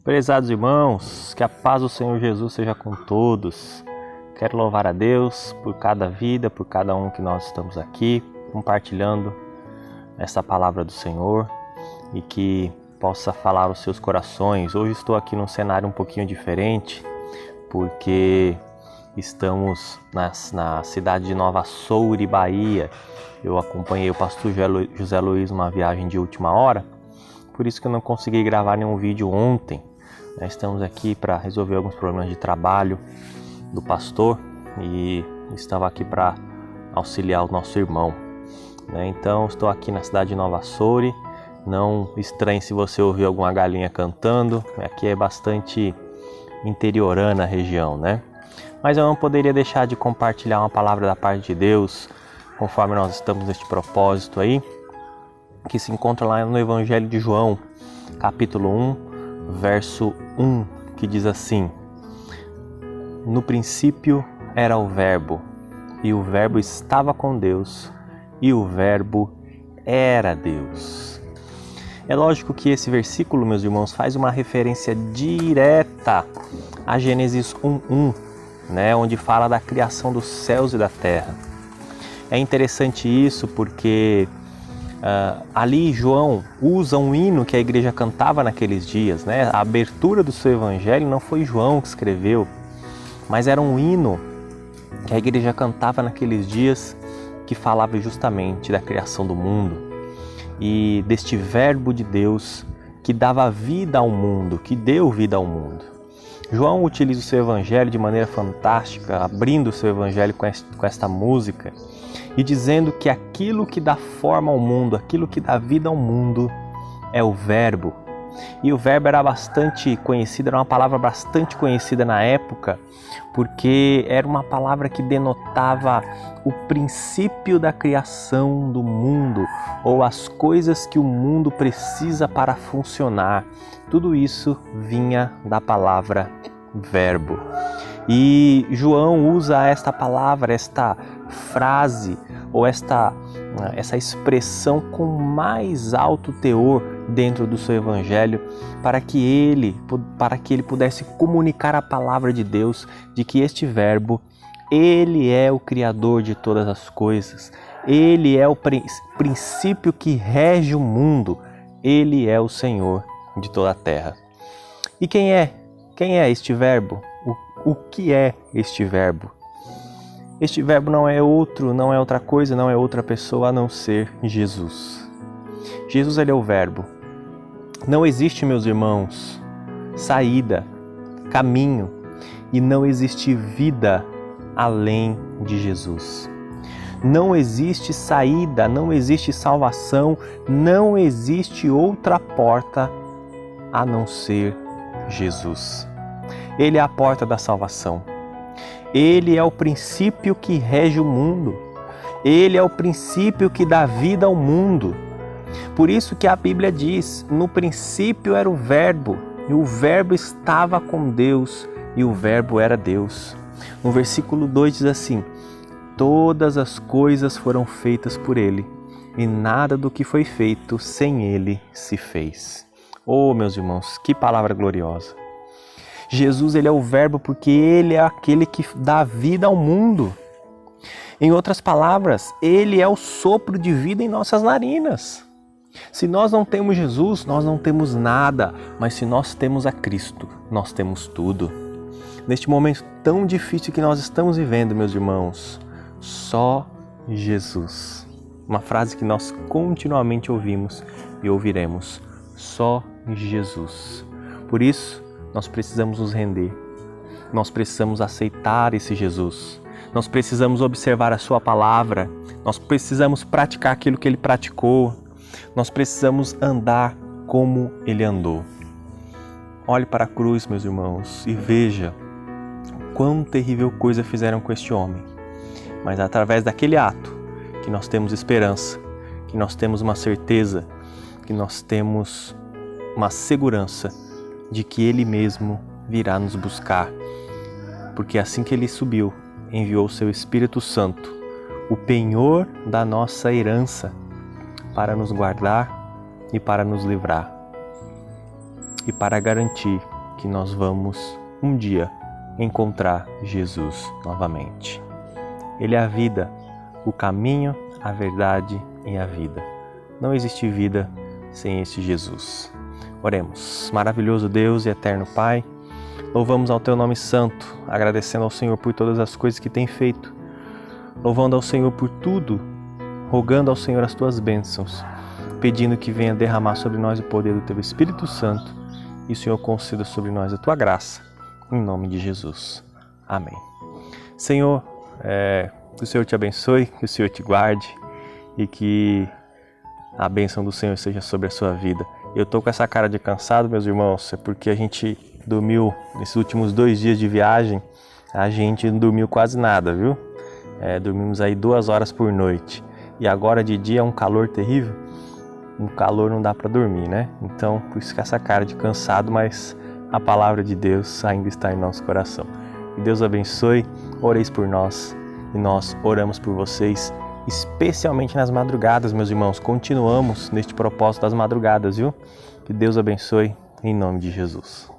Prezados irmãos, que a paz do Senhor Jesus seja com todos. Quero louvar a Deus por cada vida, por cada um que nós estamos aqui, compartilhando essa palavra do Senhor e que possa falar aos seus corações. Hoje estou aqui num cenário um pouquinho diferente, porque estamos na cidade de Nova Soure, Bahia. Eu acompanhei o pastor José Luiz numa viagem de última hora, por isso que eu não consegui gravar nenhum vídeo ontem. Estamos aqui para resolver alguns problemas de trabalho do pastor e estava aqui para auxiliar o nosso irmão. Então estou aqui na cidade de Nova Soure. Não estranhe se você ouvir alguma galinha cantando, aqui é bastante interiorana a região, né? Mas eu não poderia deixar de compartilhar uma palavra da parte de Deus, conforme nós estamos neste propósito aí, que se encontra lá no Evangelho de João, capítulo 1, verso 1, que diz assim: No princípio era o Verbo, e o Verbo estava com Deus, e o Verbo era Deus. É lógico que esse versículo, meus irmãos, faz uma referência direta a Gênesis 1:1, onde fala da criação dos céus e da terra. É interessante isso porque ali João usa um hino que a igreja cantava naqueles dias, A abertura do seu evangelho não foi João que escreveu, mas era um hino que a igreja cantava naqueles dias, que falava justamente da criação do mundo e deste verbo de Deus que dava vida ao mundo, que deu vida ao mundo. João utiliza o seu evangelho de maneira fantástica, abrindo o seu evangelho com esta música e dizendo que aquilo que dá forma ao mundo, aquilo que dá vida ao mundo é o verbo. E o verbo era bastante conhecido, era uma palavra bastante conhecida na época, porque era uma palavra que denotava o princípio da criação do mundo, ou as coisas que o mundo precisa para funcionar. Tudo isso vinha da palavra verbo. E João usa esta palavra, esta frase ou essa expressão com mais alto teor dentro do seu evangelho para que ele pudesse comunicar a palavra de Deus, de que este verbo, ele é o criador de todas as coisas, ele é o princípio que rege o mundo, ele é o Senhor de toda a terra. E quem é este verbo? O que é este verbo? Este verbo não é outra coisa, não é outra pessoa a não ser Jesus. Jesus, ele é o verbo. Não existe, meus irmãos, saída, caminho, e não existe vida além de Jesus. Não existe saída, não existe salvação, não existe outra porta a não ser Jesus. Ele é a porta da salvação. Ele é o princípio que rege o mundo. Ele é o princípio que dá vida ao mundo. Por isso que a Bíblia diz, no princípio era o Verbo, e o Verbo estava com Deus, e o Verbo era Deus. No versículo 2 diz assim: Todas as coisas foram feitas por Ele, e nada do que foi feito sem Ele se fez. Oh, meus irmãos, que palavra gloriosa! Jesus, ele é o verbo porque ele é aquele que dá vida ao mundo. Em outras palavras, ele é o sopro de vida em nossas narinas. Se nós não temos Jesus, nós não temos nada, mas se nós temos a Cristo, nós temos tudo. Neste momento tão difícil que nós estamos vivendo, meus irmãos, só Jesus. Uma frase que nós continuamente ouvimos e ouviremos, só Jesus. Por isso, nós precisamos nos render, nós precisamos aceitar esse Jesus, nós precisamos observar a sua palavra, nós precisamos praticar aquilo que ele praticou, nós precisamos andar como ele andou. Olhe para a cruz, meus irmãos, e veja quão terrível coisa fizeram com este homem. Mas através daquele ato que nós temos esperança, que nós temos uma certeza, que nós temos uma segurança de que Ele mesmo virá nos buscar, porque assim que Ele subiu, enviou o seu Espírito Santo, o penhor da nossa herança, para nos guardar e para nos livrar, e para garantir que nós vamos um dia encontrar Jesus novamente. Ele é a vida, o caminho, a verdade e a vida. Não existe vida sem esse Jesus. Oremos. Maravilhoso Deus e eterno Pai, louvamos ao Teu nome santo, agradecendo ao Senhor por todas as coisas que tem feito, louvando ao Senhor por tudo, rogando ao Senhor as Tuas bênçãos, pedindo que venha derramar sobre nós o poder do Teu Espírito Santo e o Senhor conceda sobre nós a Tua graça, em nome de Jesus. Amém. Senhor, que o Senhor te abençoe, que o Senhor te guarde e que a bênção do Senhor seja sobre a sua vida. Eu tô com essa cara de cansado, meus irmãos, é porque a gente dormiu, nesses últimos 2 dias de viagem, a gente não dormiu quase nada, viu? Dormimos aí 2 horas por noite. E agora de dia é um calor terrível, um calor não dá para dormir, né? Então, por isso que essa cara de cansado, mas a palavra de Deus ainda está em nosso coração. Que Deus abençoe, oreis por nós e nós oramos por vocês, especialmente nas madrugadas, meus irmãos. Continuamos neste propósito das madrugadas, viu? Que Deus abençoe, em nome de Jesus.